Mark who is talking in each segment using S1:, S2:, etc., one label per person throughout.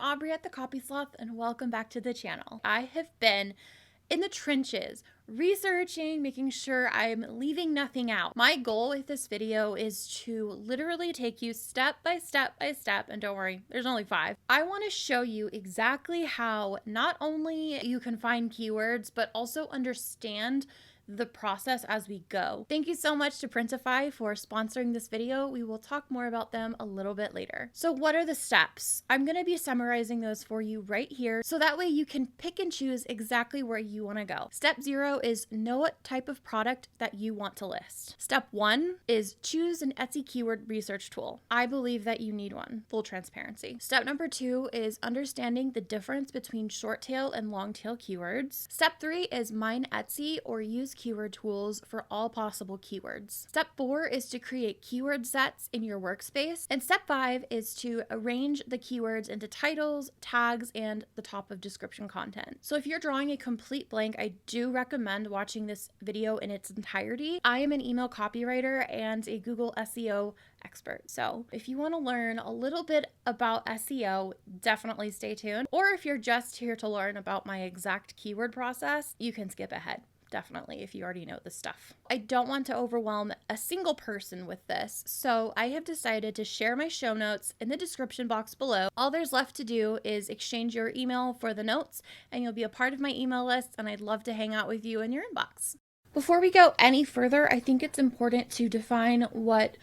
S1: Aubrey at the Copy Sloth, and welcome back to the channel. I have been in the trenches, researching, making sure I'm leaving nothing out. My goal with this video is to literally take you step by step by step, and don't worry, there's only 5. I want to show you exactly how not only you can find keywords, but also understand the process as we go. Thank you so much to Printify for sponsoring this video. We will talk more about them a little bit later. So what are the steps? I'm going to be summarizing those for you right here, so that way you can pick and choose exactly where you want to go. Step 0 is know what type of product that you want to list. Step 1 is choose an Etsy keyword research tool. I believe that you need one, full transparency. Step number 2 is understanding the difference between short tail and long tail keywords. Step 3 is mine Etsy or use keyword tools for all possible keywords. Step 4 is to create keyword sets in your workspace. And step 5 is to arrange the keywords into titles, tags, and the top of description content. So if you're drawing a complete blank, I do recommend watching this video in its entirety. I am an email copywriter and a Google SEO expert. So if you want to learn a little bit about SEO, definitely stay tuned. Or if you're just here to learn about my exact keyword process, you can skip ahead. Definitely, if you already know this stuff. I don't want to overwhelm a single person with this, so I have decided to share my show notes in the description box below. All there's left to do is exchange your email for the notes, and you'll be a part of my email list, and I'd love to hang out with you in your inbox. Before we go any further, I think it's important to define what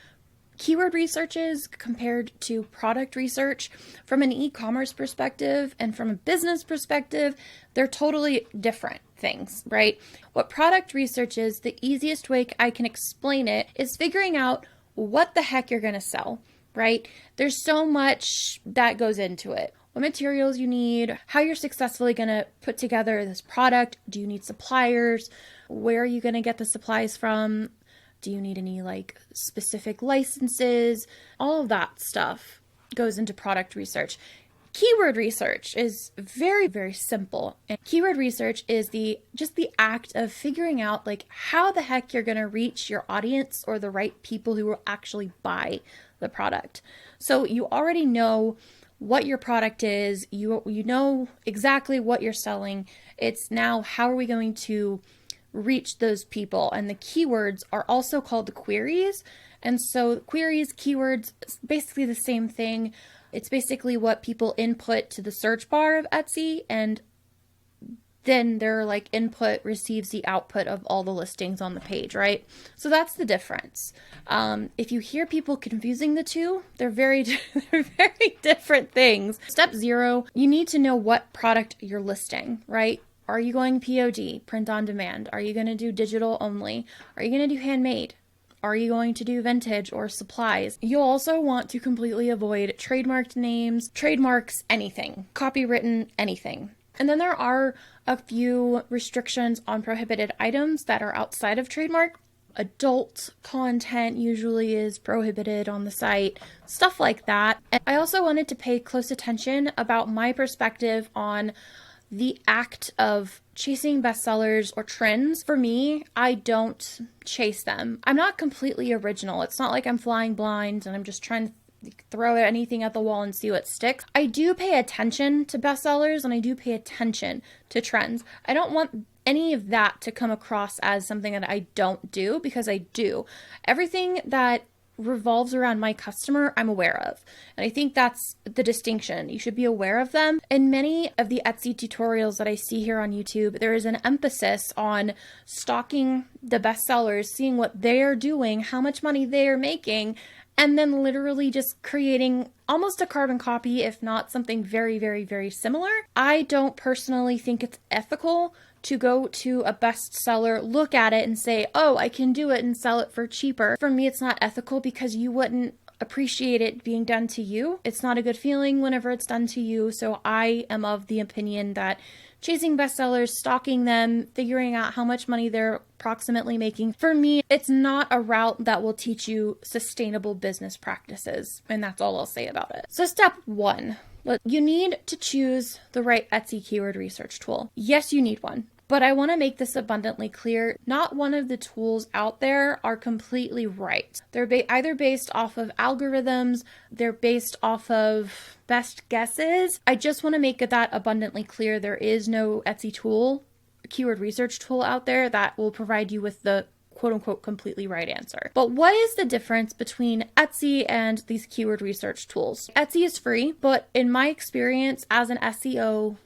S1: keyword research is compared to product research. From an e-commerce perspective and from a business perspective, they're totally different things, right? What product research is, the easiest way I can explain it is figuring out what the heck you're going to sell, right? There's so much that goes into it. What materials you need, how you're successfully going to put together this product. Do you need suppliers? Where are you going to get the supplies from? Do you need any specific licenses? All of that stuff goes into product research. Keyword research is very, very simple. And keyword research is just the act of figuring out how the heck you're going to reach your audience or the right people who will actually buy the product. So you already know what your product is. You know exactly what you're selling. It's now how are we going to reach those people, and the keywords are also called the queries. And so queries, keywords, basically the same thing. It's basically what people input to the search bar of Etsy, and then their input receives the output of all the listings on the page, right? So that's the difference. If you hear people confusing the two, they're very different things. Step 0, you need to know what product you're listing, right? Are you going POD, print on demand? Are you going to do digital only? Are you going to do handmade? Are you going to do vintage or supplies? You'll also want to completely avoid trademarked names, trademarks, anything, copywritten, anything. And then there are a few restrictions on prohibited items that are outside of trademark. Adult content usually is prohibited on the site, stuff like that. And I also wanted to pay close attention about my perspective on the act of chasing bestsellers or trends. For me, I don't chase them. I'm not completely original. It's not like I'm flying blind and I'm just trying to throw anything at the wall and see what sticks. I do pay attention to bestsellers and I do pay attention to trends. I don't want any of that to come across as something that I don't do, because I do. Everything that revolves around my customer, I'm aware of. And I think that's the distinction. You should be aware of them. In many of the Etsy tutorials that I see here on YouTube, there is an emphasis on stalking the bestsellers, seeing what they're doing, how much money they're making, and then literally just creating almost a carbon copy, if not something very, very, very similar. I don't personally think it's ethical to go to a bestseller, look at it and say, oh, I can do it and sell it for cheaper. For me, it's not ethical because you wouldn't appreciate it being done to you. It's not a good feeling whenever it's done to you. So I am of the opinion that chasing bestsellers, stalking them, figuring out how much money they're approximately making, for me, it's not a route that will teach you sustainable business practices. And that's all I'll say about it. So step 1. You need to choose the right Etsy keyword research tool. Yes, you need one. But I want to make this abundantly clear. Not one of the tools out there are completely right. They're either based off of algorithms, they're based off of best guesses. I just want to make that abundantly clear. There is no Etsy tool, keyword research tool out there that will provide you with the quote unquote completely right answer. But what is the difference between Etsy and these keyword research tools? Etsy is free, but in my experience as an SEO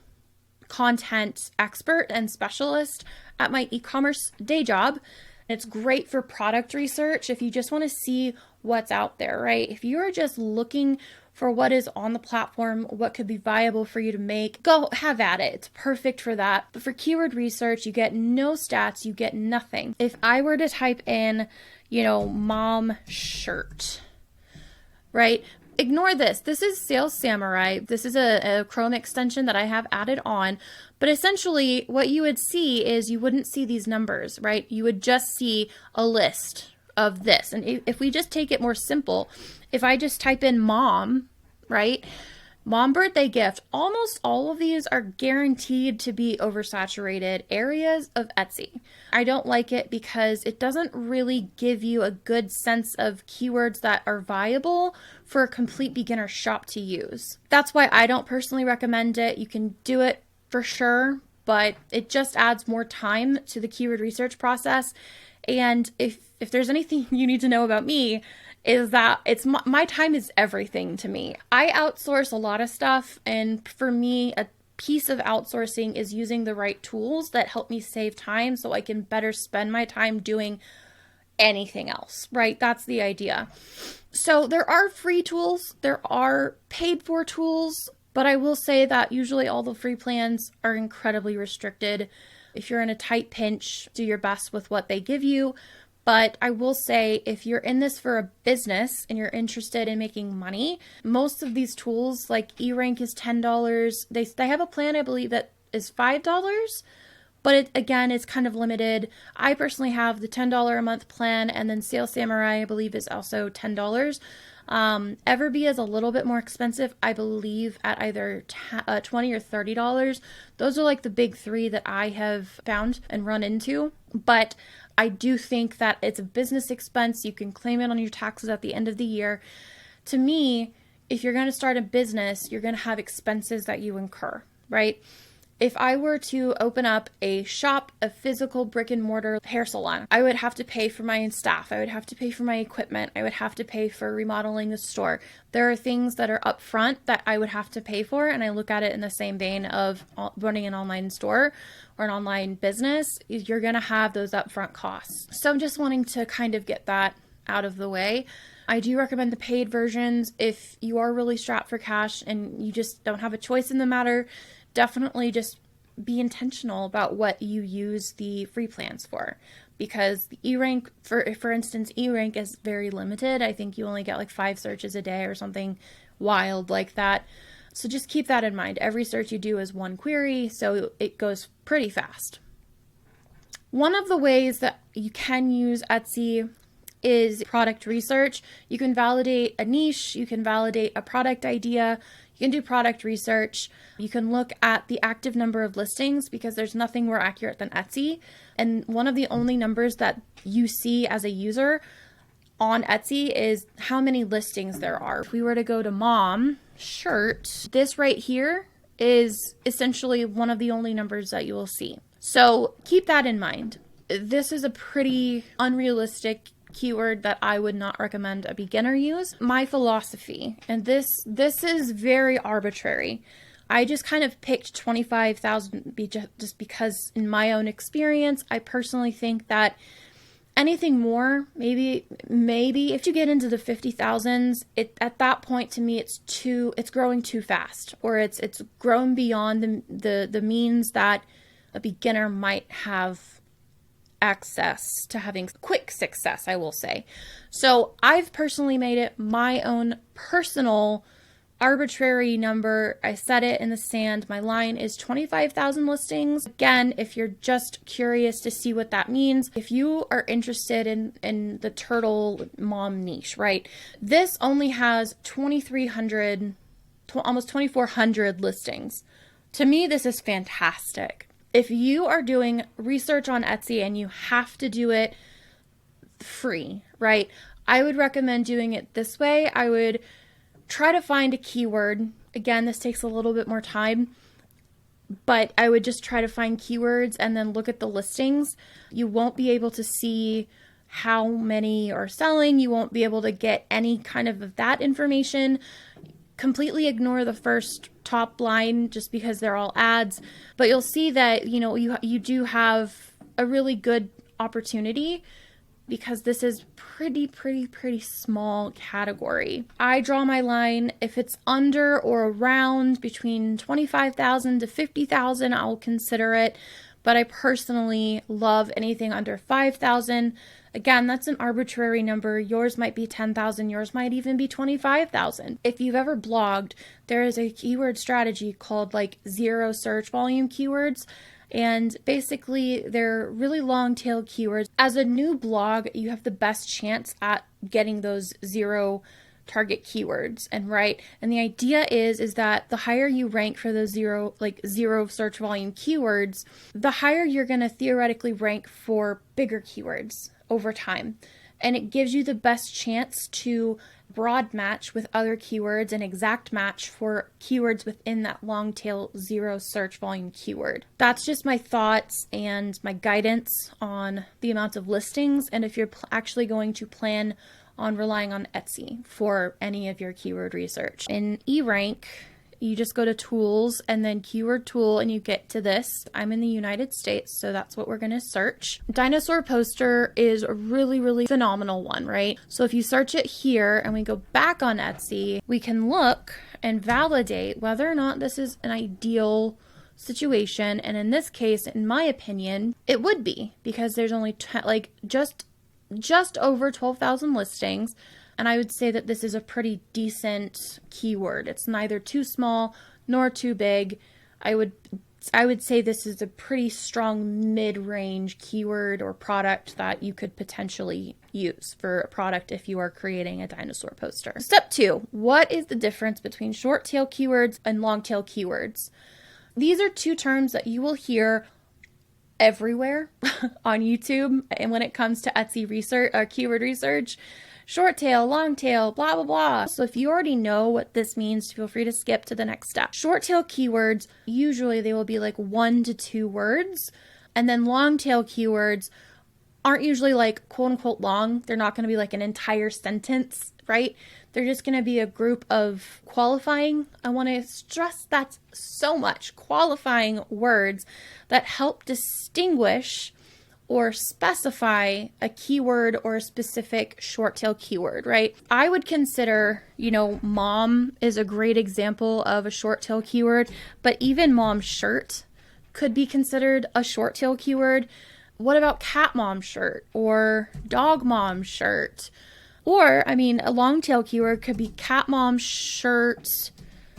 S1: content expert and specialist at my e-commerce day job, it's great for product research if you just want to see what's out there, right? If you're just looking for what is on the platform, what could be viable for you to make, go have at it. It's perfect for that. But for keyword research, you get no stats, you get nothing. If I were to type in, mom shirt, right? Ignore this. This is Sales Samurai. This is a Chrome extension that I have added on. But essentially, what you would see is you wouldn't see these numbers, right? You would just see a list of this. And if we just take it more simple, if I just type in mom, right? Mom birthday gift, almost all of these are guaranteed to be oversaturated areas of Etsy. I don't like it because it doesn't really give you a good sense of keywords that are viable for a complete beginner shop to use. That's why I don't personally recommend it. You can do it for sure, but it just adds more time to the keyword research process. And if there's anything you need to know about me, is that it's my time is everything to me. I outsource a lot of stuff, and for me, a piece of outsourcing is using the right tools that help me save time so I can better spend my time doing anything else, right? That's the idea. So there are free tools, there are paid for tools, but I will say that usually all the free plans are incredibly restricted. If you're in a tight pinch, do your best with what they give you. But I will say, if you're in this for a business and you're interested in making money, most of these tools, like eRank is $10. They have a plan, I believe, that is $5, but again, it's kind of limited. I personally have the $10 a month plan, and then Sales Samurai, I believe, is also $10. Everbee is a little bit more expensive, I believe, at either $20 or $30. Those are like the big three that I have found and run into. But I do think that it's a business expense. You can claim it on your taxes at the end of the year. To me, if you're going to start a business, you're going to have expenses that you incur, right? If I were to open up a shop, a physical brick and mortar hair salon, I would have to pay for my staff. I would have to pay for my equipment. I would have to pay for remodeling the store. There are things that are upfront that I would have to pay for, and I look at it in the same vein of running an online store or an online business. You're going to have those upfront costs. So I'm just wanting to kind of get that out of the way. I do recommend the paid versions if you are really strapped for cash and you just don't have a choice in the matter. Definitely just be intentional about what you use the free plans for, because the eRank, for instance, eRank is very limited. I think you only get like 5 searches a day or something wild like that. So just keep that in mind. Every search you do is one query, so it goes pretty fast. One of the ways that you can use Etsy is product research. You can validate a niche, you can validate a product idea, you can do product research. You can look at the active number of listings, because there's nothing more accurate than Etsy. And one of the only numbers that you see as a user on Etsy is how many listings there are. If we were to go to mom shirt, this right here is essentially one of the only numbers that you will see. So keep that in mind. This is a pretty unrealistic keyword that I would not recommend a beginner use. My philosophy, and this is very arbitrary. I just kind of picked 25,000 just because in my own experience, I personally think that anything more, maybe if you get into the 50,000s, at that point to me it's growing too fast, or it's grown beyond the means that a beginner might have access to having quick success, I will say. So I've personally made it my own personal arbitrary number. I set it in the sand. My line is 25,000 listings. Again, if you're just curious to see what that means, if you are interested in the turtle mom niche, right? This only has 2,300, almost 2,400 listings. To me, this is fantastic. If you are doing research on Etsy and you have to do it free, right? I would recommend doing it this way. I would try to find a keyword. Again, this takes a little bit more time, but I would just try to find keywords and then look at the listings. You won't be able to see how many are selling. You won't be able to get any kind of that information. Completely ignore the first top line just because they're all ads, but you'll see that, you do have a really good opportunity because this is pretty small category. I draw my line if it's under or around between 25,000 to 50,000, I'll consider it. But I personally love anything under 5,000. Again, that's an arbitrary number. Yours might be 10,000. Yours might even be 25,000. If you've ever blogged, there is a keyword strategy called like zero search volume keywords. And basically, they're really long tail keywords. As a new blog, you have the best chance at getting those zero target keywords. And the idea is that the higher you rank for those zero search volume keywords, the higher you're going to theoretically rank for bigger keywords over time. And it gives you the best chance to broad match with other keywords and exact match for keywords within that long tail zero search volume keyword. That's just my thoughts and my guidance on the amount of listings, and if you're actually going to plan on relying on Etsy for any of your keyword research. In eRank, you just go to tools and then keyword tool and you get to this. I'm in the United States, so that's what we're going to search. Dinosaur poster is a really phenomenal one, right? So if you search it here and we go back on Etsy, we can look and validate whether or not this is an ideal situation. And in this case, in my opinion, it would be, because there's only just over 12,000 listings. And I would say that this is a pretty decent keyword. It's neither too small nor too big. I would say this is a pretty strong mid-range keyword or product that you could potentially use for a product if you are creating a dinosaur poster. Step 2, what is the difference between short tail keywords and long tail keywords? These are two terms that you will hear everywhere on YouTube, and when it comes to Etsy research or keyword research, short tail, long tail, blah, blah, blah. So if you already know what this means, feel free to skip to the next step. Short tail keywords, usually they will be like 1 to 2 words, and then long tail keywords aren't usually like quote unquote long. They're not going to be like an entire sentence, right? They're just going to be a group of qualifying, I want to stress that so much, qualifying words that help distinguish or specify a keyword or a specific short tail keyword, right? I would consider, mom is a great example of a short tail keyword, but even mom shirt could be considered a short tail keyword. What about cat mom shirt or dog mom shirt? Or, a long tail keyword could be cat mom shirt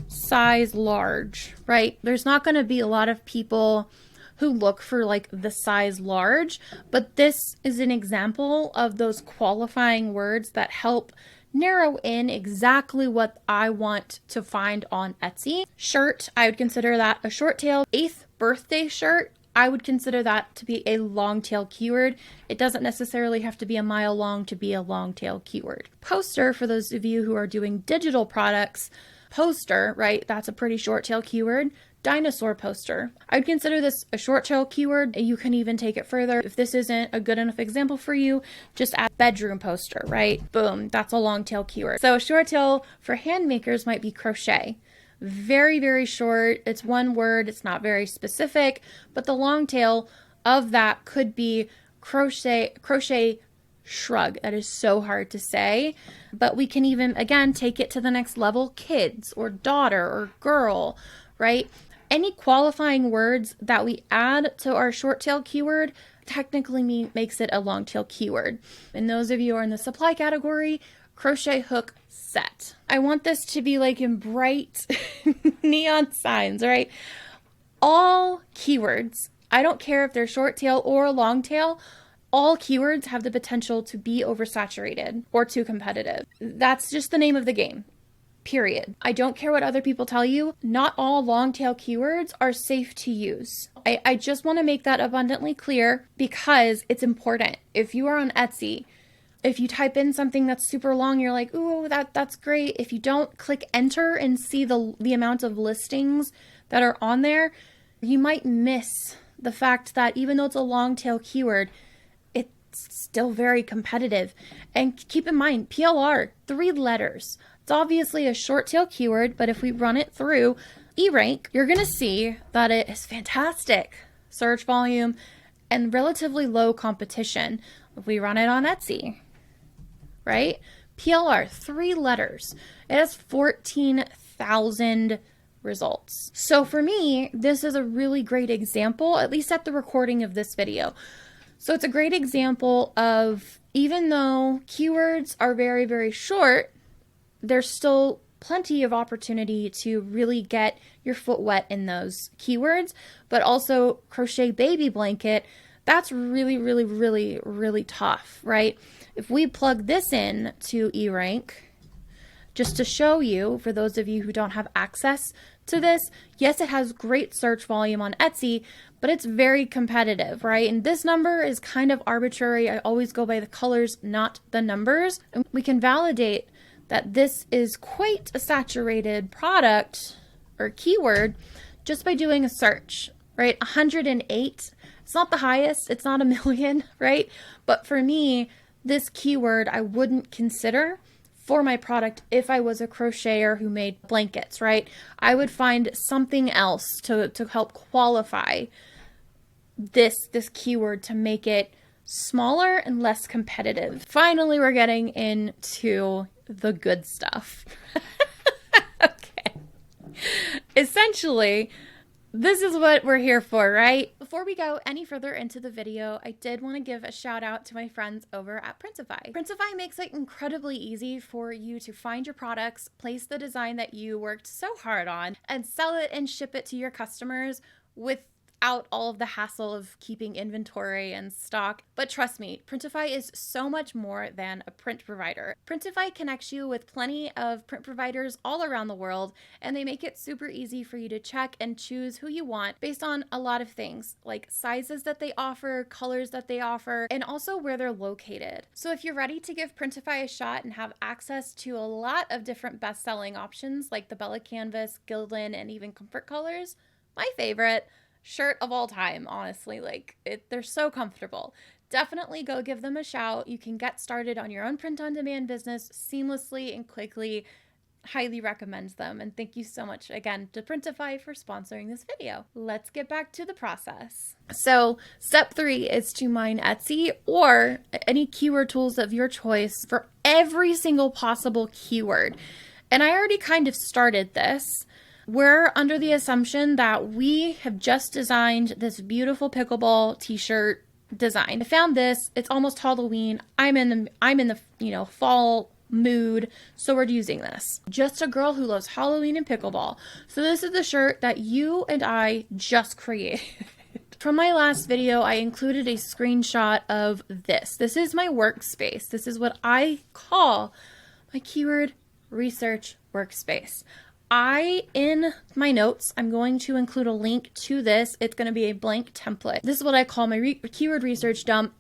S1: size large, right? There's not going to be a lot of people who look for like the size large, but this is an example of those qualifying words that help narrow in exactly what I want to find on Etsy. Shirt, I would consider that a short tail. 8th birthday shirt, I would consider that to be a long tail keyword. It doesn't necessarily have to be a mile long to be a long tail keyword. Poster, for those of you who are doing digital products, poster, right? That's a pretty short tail keyword. Dinosaur poster, I would consider this a short tail keyword. You can even take it further. If this isn't a good enough example for you, just add bedroom poster, right? Boom, that's a long tail keyword. So short tail for hand makers might be crochet. Very short. It's one word. It's not very specific, but the long tail of that could be crochet shrug. That is so hard to say, but we can even, again, take it to the next level. Kids or daughter or girl, right? Any qualifying words that we add to our short tail keyword technically makes it a long tail keyword. And those of you who are in the supply category, crochet hook set. I want this to be like in bright neon signs, right? All keywords, I don't care if they're short tail or long tail, all keywords have the potential to be oversaturated or too competitive. That's just the name of the game. period. I don't care what other people tell you. Not all long tail keywords are safe to use. I just want to make that abundantly clear because it's important. If you are on Etsy, if you type in something that's super long, you're like, ooh, that's great. If you don't click enter and see the amount of listings that are on there, you might miss the fact that even though it's a long tail keyword, it's still very competitive. And keep in mind, PLR, 3 letters. It's obviously a short tail keyword, but if we run it through eRank, you're going to see that it is fantastic search volume and relatively low competition. If we run it on Etsy, right? PLR, 3 letters. It has 14,000 results. So for me, this is a really great example, at least at the recording of this video. So it's a great example of, even though keywords are very, very short, there's still plenty of opportunity to really get your foot wet in those keywords. But also crochet baby blanket, that's really, really, really, really tough, right? If we plug this in to eRank, just to show you, for those of you who don't have access to this, yes, it has great search volume on Etsy, but it's very competitive, right? And this number is kind of arbitrary. I always go by the colors, not the numbers. And we can validate that this is quite a saturated product or keyword just by doing a search, right? 108. It's not the highest. It's not a million, right? But for me, this keyword I wouldn't consider for my product if I was a crocheter who made blankets, right? I would find something else to help qualify this keyword to make it smaller and less competitive. Finally, we're getting into the good stuff. Okay. Essentially, this is what we're here for, right? Before we go any further into the video, I did want to give a shout out to my friends over at Printify. Printify makes it incredibly easy for you to find your products, place the design that you worked so hard on, and sell it and ship it to your customers without all of the hassle of keeping inventory and stock. But trust me, Printify is so much more than a print provider. Printify connects you with plenty of print providers all around the world, and they make it super easy for you to check and choose who you want based on a lot of things, like sizes that they offer, colors that they offer, and also where they're located. So if you're ready to give Printify a shot and have access to a lot of different best-selling options like the Bella Canvas, Gildan, and even Comfort Colors, my favorite shirt of all time, honestly, they're so comfortable. Definitely go give them a shout. You can get started on your own print-on-demand business seamlessly and quickly. Highly recommend them. And thank you so much again to Printify for sponsoring this video. Let's get back to the process. So step 3 is to mine Etsy or any keyword tools of your choice for every single possible keyword. And I already kind of started this. We're under the assumption that we have just designed this beautiful pickleball t-shirt design. I found this. It's almost Halloween. I'm in the fall mood, so we're using this. Just a girl who loves Halloween and pickleball. So this is the shirt that you and I just created. From my last video, I included a screenshot of this. This is my workspace. This is what I call my keyword research workspace. In my notes, I'm going to include a link to this. It's going to be a blank template. This is what I call my keyword research dump.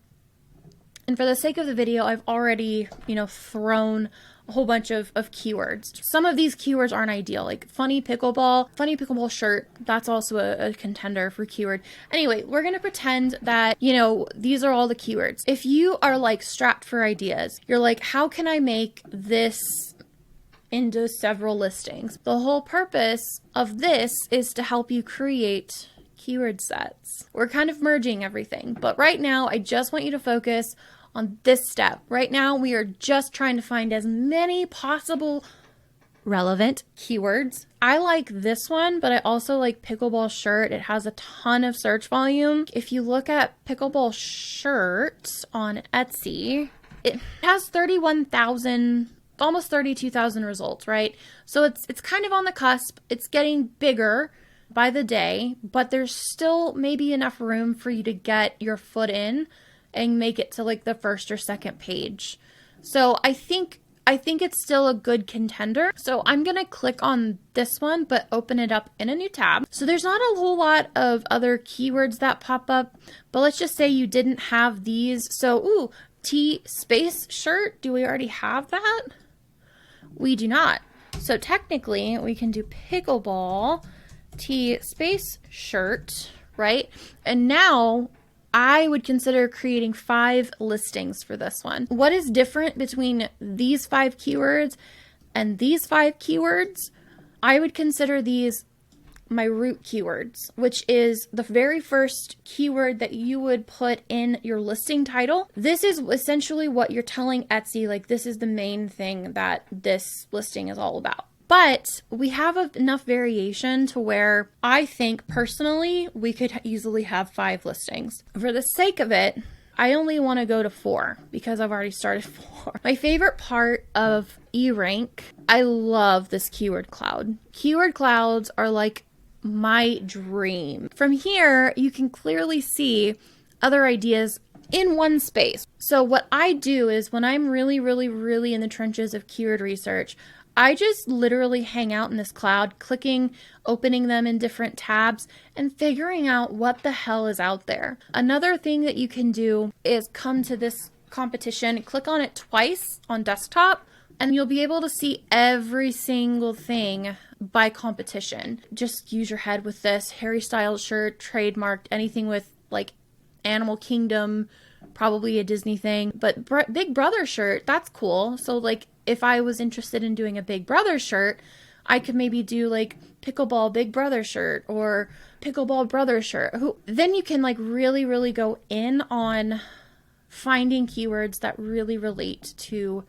S1: And for the sake of the video, I've already, thrown a whole bunch of keywords. Some of these keywords aren't ideal, like funny pickleball shirt. That's also a contender for keyword. Anyway, we're going to pretend that, these are all the keywords. If you are strapped for ideas, you're like, how can I make this into several listings? The whole purpose of this is to help you create keyword sets. We're kind of merging everything, but right now I just want you to focus on this step. Right now we are just trying to find as many possible relevant keywords. I like this one, but I also like pickleball shirt. It has a ton of search volume. If you look at pickleball shirt on Etsy, it has 31,000, almost 32,000 results, right? So it's kind of on the cusp. It's getting bigger by the day, but there's still maybe enough room for you to get your foot in and make it to the first or second page. So I think I think it's still a good contender. So I'm going to click on this one, but open it up in a new tab. So there's not a whole lot of other keywords that pop up, but let's just say you didn't have these. So, ooh, T space shirt. Do we already have that? We do not. So technically we can do pickleball T space shirt, right? And now I would consider creating 5 listings for this one. What is different between these 5 keywords and these 5 keywords? I would consider these my root keywords, which is the very first keyword that you would put in your listing title. This is essentially what you're telling Etsy, like this is the main thing that this listing is all about. But we have enough variation to where I think personally we could easily have 5 listings. For the sake of it, I only want to go to 4 because I've already started 4. My favorite part of eRank, I love this keyword cloud. Keyword clouds are like my dream. From here, you can clearly see other ideas in one space. So what I do is when I'm really in the trenches of keyword research, I just literally hang out in this cloud, clicking, opening them in different tabs, and figuring out what the hell is out there. Another thing that you can do is come to this competition, click on it twice on desktop, and you'll be able to see every single thing by competition. Just use your head with this. Harry Styles shirt, trademarked, anything with like Animal Kingdom, probably a Disney thing, but Big Brother shirt, that's cool. So like if I was interested in doing a Big Brother shirt, I could maybe do like pickleball Big Brother shirt or pickleball brother shirt. Then you can like really go in on finding keywords that really relate to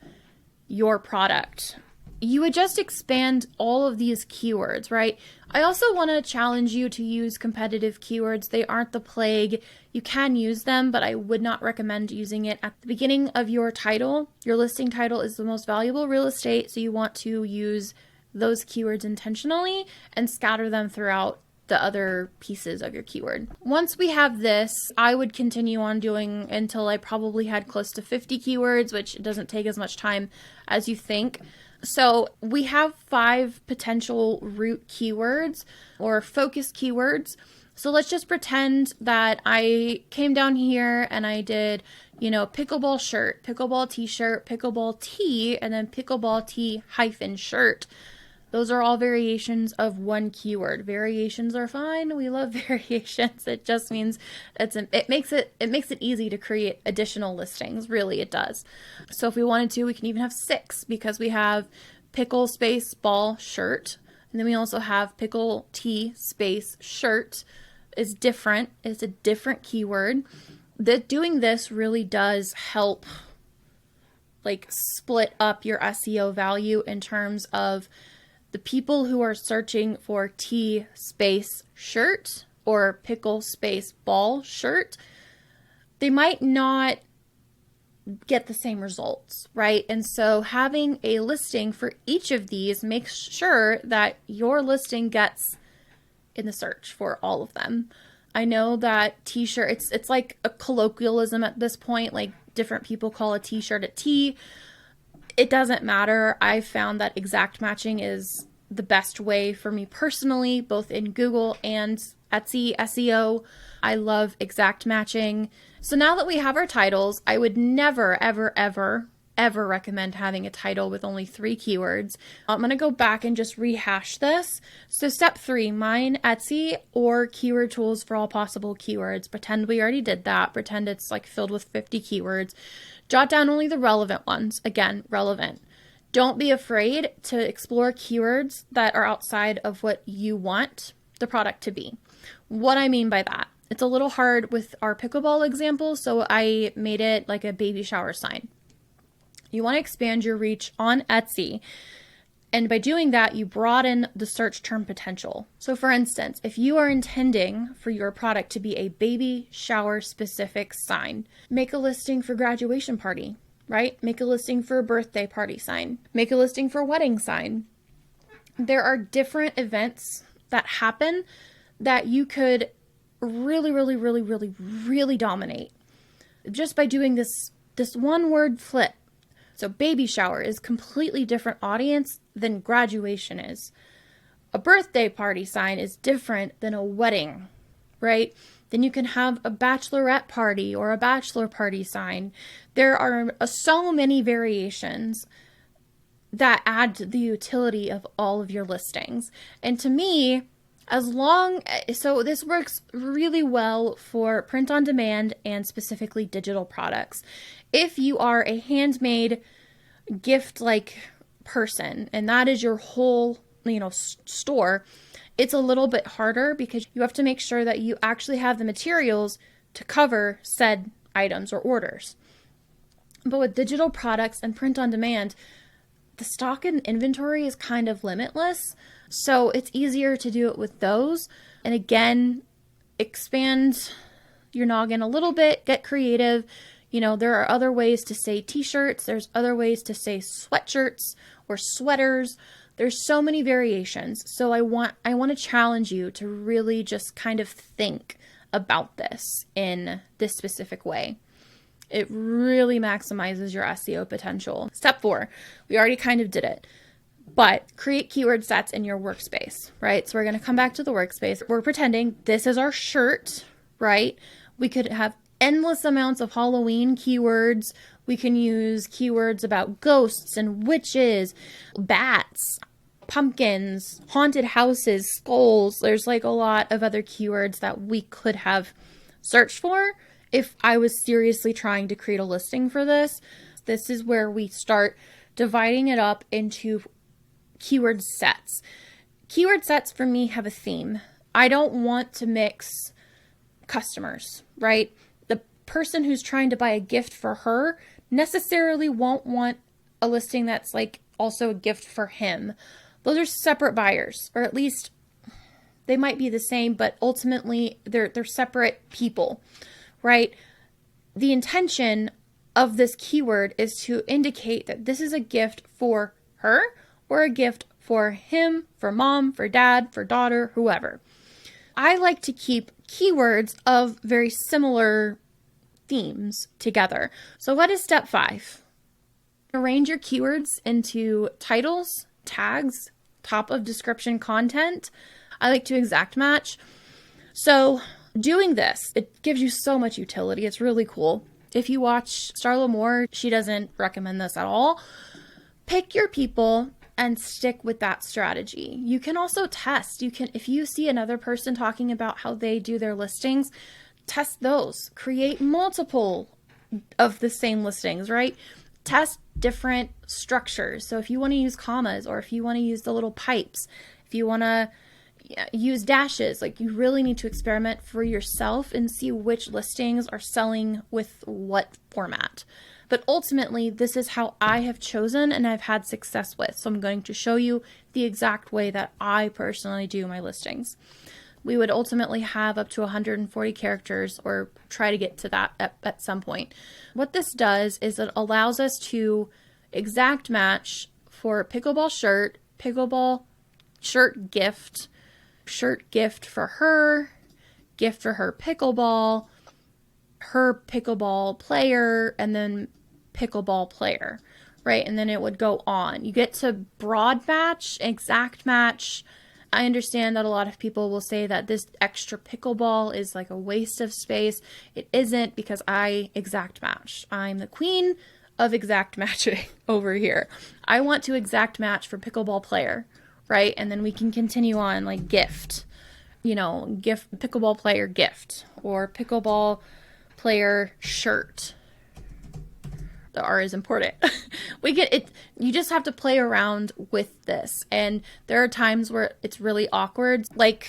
S1: your product. You would just expand all of these keywords, right? I also want to challenge you to use competitive keywords. They aren't the plague. You can use them, but I would not recommend using it at the beginning of your title. Your listing title is the most valuable real estate, so you want to use those keywords intentionally and scatter them throughout the other pieces of your keyword. Once we have this, I would continue on doing until I probably had close to 50 keywords, which doesn't take as much time as you think. So we have 5 potential root keywords or focus keywords. So let's just pretend that I came down here and I did, pickleball shirt, pickleball t-shirt, pickleball tee, and then pickleball tee - shirt. Those are all variations of one keyword. Variations are fine. We love variations. It just means it makes it easy to create additional listings. Really, it does. So if we wanted to, we can even have 6 because we have pickle space ball shirt, and then we also have pickle tee space shirt. Is different. It's a different keyword. Doing this really does help like split up your SEO value in terms of the people who are searching for tee space shirt or pickle space ball shirt. They might not get the same results, right? And so having a listing for each of these makes sure that your listing gets in the search for all of them. I know that t-shirt, it's like a colloquialism at this point, like different people call a t-shirt a tee. It doesn't matter. I found that exact matching is the best way for me personally, both in Google and Etsy SEO. I love exact matching. So now that we have our titles, I would never, ever recommend having a title with only 3 keywords. I'm going to go back and just rehash this. So step 3, mine Etsy or keyword tools for all possible keywords. Pretend we already did that. Pretend it's like filled with 50 keywords. Jot down only the relevant ones. Again, relevant. Don't be afraid to explore keywords that are outside of what you want the product to be. What I mean by that, it's a little hard with our pickleball example, so I made it like a baby shower sign. You want to expand your reach on Etsy, and by doing that, you broaden the search term potential. So for instance, if you are intending for your product to be a baby shower specific sign, make a listing for graduation party, right? Make a listing for a birthday party sign. Make a listing for wedding sign. There are different events that happen that you could really dominate just by doing this one word flip. So baby shower is completely different audience than graduation is. A birthday party sign is different than a wedding, right? Then you can have a bachelorette party or a bachelor party sign. There are so many variations that add to the utility of all of your listings. And to me, so this works really well for print on demand and specifically digital products. If you are a handmade gift like person and that is your whole, store, it's a little bit harder because you have to make sure that you actually have the materials to cover said items or orders. But with digital products and print on demand, the stock and inventory is kind of limitless. So it's easier to do it with those. And again, expand your noggin a little bit, get creative. There are other ways to say t-shirts. There's other ways to say sweatshirts or sweaters. There's so many variations. So I want to challenge you to really just kind of think about this in this specific way. It really maximizes your SEO potential. Step 4, we already kind of did it, but create keyword sets in your workspace, right? So we're going to come back to the workspace. We're pretending this is our shirt, right? We could have endless amounts of Halloween keywords. We can use keywords about ghosts and witches, bats, pumpkins, haunted houses, skulls. There's like a lot of other keywords that we could have searched for if I was seriously trying to create a listing for this. This is where we start dividing it up into keyword sets. Keyword sets for me have a theme. I don't want to mix customers, right? The person who's trying to buy a gift for her necessarily won't want a listing that's like also a gift for him. Those are separate buyers, or at least they might be the same, but ultimately they're separate people, right? The intention of this keyword is to indicate that this is a gift for her or a gift for him, for mom, for dad, for daughter, whoever. I like to keep keywords of very similar themes together. So what is step 5? Arrange your keywords into titles, tags, top of description content. I like to exact match. So doing this, it gives you so much utility. It's really cool. If you watch Starla Moore, she doesn't recommend this at all. Pick your people and stick with that strategy. You can also test. If you see another person talking about how they do their listings, test those. Create multiple of the same listings, right? Test different structures. So if you want to use commas, or if you want to use the little pipes, if you want to use dashes, like you really need to experiment for yourself and see which listings are selling with what format. But ultimately, this is how I have chosen and I've had success with. So I'm going to show you the exact way that I personally do my listings. We would ultimately have up to 140 characters, or try to get to that at some point. What this does is it allows us to exact match for pickleball shirt shirt gift for her pickleball player, and then pickleball player, right? And then it would go on. You get to broad match, exact match. I understand that a lot of people will say that this extra pickleball is like a waste of space. It isn't, because I exact match. I'm the queen of exact matching over here. I want to exact match for pickleball player, right? And then we can continue on like gift, pickleball player gift, or pickleball player shirt. The R is important. You just have to play around with this. And there are times where it's really awkward. Like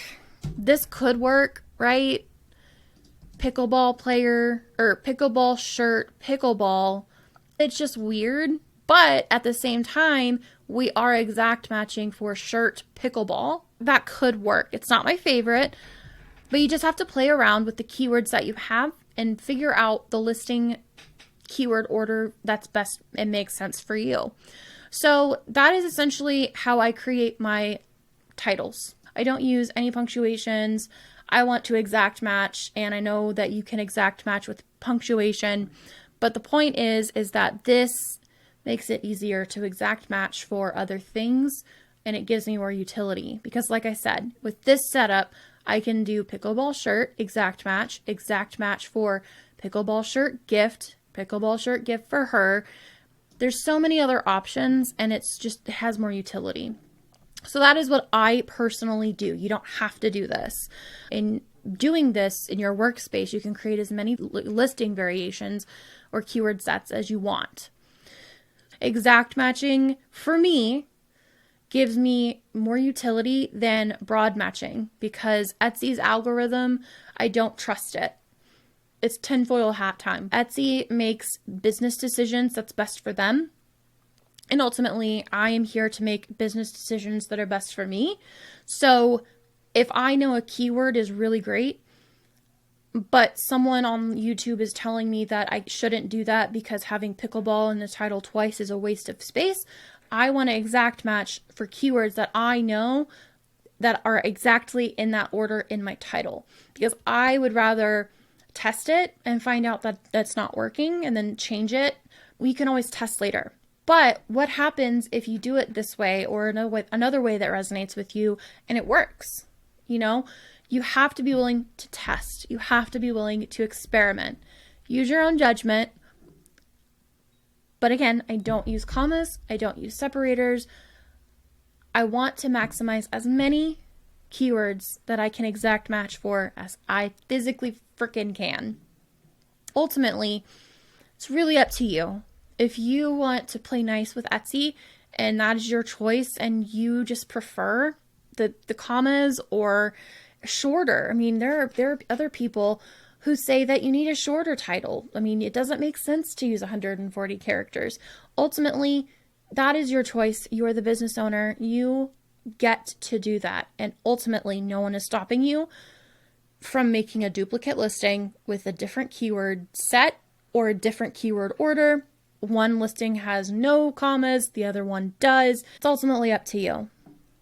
S1: this could work, right? Pickleball player, or pickleball shirt, pickleball. It's just weird. But at the same time, we are exact matching for shirt pickleball. That could work. It's not my favorite, but you just have to play around with the keywords that you have and figure out the listing keyword order that's best and makes sense for you. So that is essentially how I create my titles. I don't use any punctuations. I want to exact match, and I know that you can exact match with punctuation, but the point is that this makes it easier to exact match for other things, and it gives me more utility. Because like I said, with this setup, I can do pickleball shirt, exact match for pickleball shirt gift for her. There's so many other options, and it has more utility. So that is what I personally do. You don't have to do this. In doing this in your workspace, you can create as many listing variations or keyword sets as you want. Exact matching, for me, gives me more utility than broad matching because Etsy's algorithm, I don't trust it. It's tinfoil hat time. Etsy makes business decisions that's best for them. And ultimately, I am here to make business decisions that are best for me. So if I know a keyword is really great, but someone on YouTube is telling me that I shouldn't do that because having pickleball in the title twice is a waste of space, I want to exact match for keywords that I know that are exactly in that order in my title, because I would rather test it and find out that that's not working and then change it. We can always test later. But what happens if you do it this way or another way that resonates with you and it works? You know, you have to be willing to test. You have to be willing to experiment. Use your own judgment. But again, I don't use commas. I don't use separators. I want to maximize as many keywords that I can exact match for as I physically freaking can. Ultimately, it's really up to you. If you want to play nice with Etsy and that is your choice and you just prefer the commas or shorter. I mean, there are other people who say that you need a shorter title. I mean, it doesn't make sense to use 140 characters. Ultimately, that is your choice. You are the business owner. You get to do that. And ultimately, no one is stopping you from making a duplicate listing with a different keyword set or a different keyword order. One listing has no commas, the other one does. It's ultimately up to you.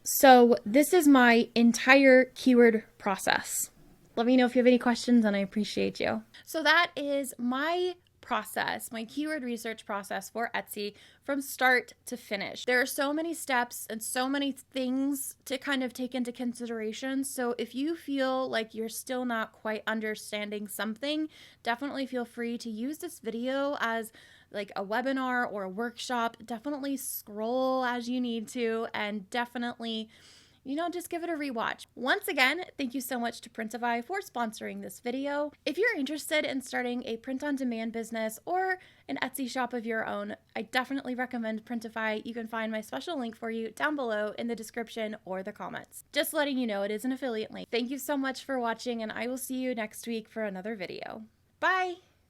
S1: So this is my entire keyword process. Let me know if you have any questions, and I appreciate you. So that is my process, my keyword research process for Etsy from start to finish. There are so many steps and so many things to kind of take into consideration. So if you feel like you're still not quite understanding something, definitely feel free to use this video as like a webinar or a workshop. Definitely scroll as you need to, and definitely, just give it a rewatch. Once again, thank you so much to Printify for sponsoring this video. If you're interested in starting a print-on-demand business or an Etsy shop of your own, I definitely recommend Printify. You can find my special link for you down below in the description or the comments. Just letting you know, it is an affiliate link. Thank you so much for watching, and I will see you next week for another video. Bye!